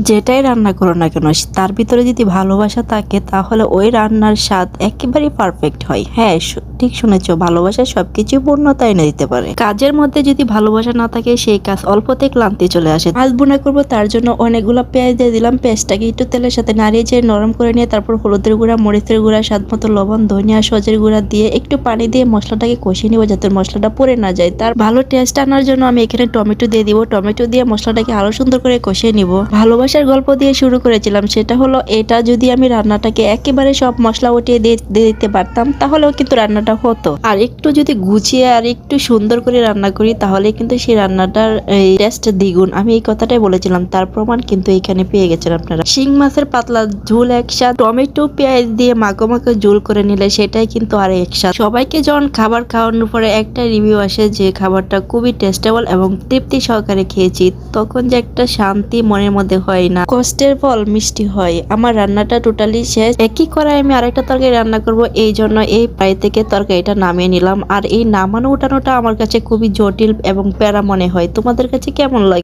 যেটাই রান্না করো না কেন তার ভিতরে যদি ভালোবাসা থাকে তাহলে ওই রান্নার স্বাদ একেবারেই পারফেক্ট হয়। হ্যাঁ, ঠিক শুনেছো, ভালোবাসা সবকিছু পূর্ণতা এনে দিতে পারে। কাজের মধ্যে যদি ভালোবাসা না থাকে সেই কাজ অল্পতে ক্লান্তি চলে আসে। মাছ ভুনা করবো, তার জন্য অনেকগুলো পেঁয়াজ দিয়ে দিলাম। পেঁয়াজটাকে একটু তেলের সাথে নাড়িয়ে চেড়ে নরম করে নিয়ে তারপর হলুদের গুঁড়া, মরিচের গুঁড়া, স্বাদ মতো লবণ, ধনিয়া, সজের গুঁড়া দিয়ে একটু পানি দিয়ে মশলাটাকে কষিয়ে নিব যাতে মশলাটা পুড়ে না যায়। তার ভালো টেস্ট আনার জন্য আমি এখানে টমেটো দিয়ে দিব। টমেটো দিয়ে মশলাটাকে আরো সুন্দর করে কষিয়ে নিব। ভালোবাসার গল্প দিয়ে শুরু করেছিলাম, সেটা হলো এটা যদি আমি রান্নাটাকে একেবারে সব মশলা উঠিয়ে দিয়ে দিতে পারতাম তাহলেও কিন্তু রান্নাটা হতো। আর একটু যদি গুছিয়ে আর একটু সুন্দর করে রান্না করি তাহলে কিন্তু সেই রান্নাটার টেস্ট দ্বিগুণ। আমি এই কথাটাই বলেছিলাম, তার প্রমাণ কিন্তু এখানে পেয়ে গেছেন আপনারা। শিং মাছের পাতলা ঝোল একসাথে টমেটো পেঁয়াজ দিয়ে মাখো মাখো ঝোল করে নিলে সেটাই কিন্তু আর একসাথে। সবাইকে যখন খাবার খাওয়ানোর পরে একটা রিভিউ আসে যে খাবারটা খুবই টেস্টেবল এবং তৃপ্তি সহকারে খেয়েছি, তখন যে একটা শান্তি মনের মধ্যে হয় না, কষ্টের ফল মিষ্টি হয়। আমার রান্নাটা টোটালি শেষ। একই করে আমি আরেকটা তরকারি রান্না করব, এই জন্য এই প্রায় থেকে তরকারিটা নামিয়ে নিলাম। আর এই নামানো উঠানোটা আমার কাছে খুবই জটিল এবং প্যারা মনে হয়। তোমাদের কাছে কেমন লাগে?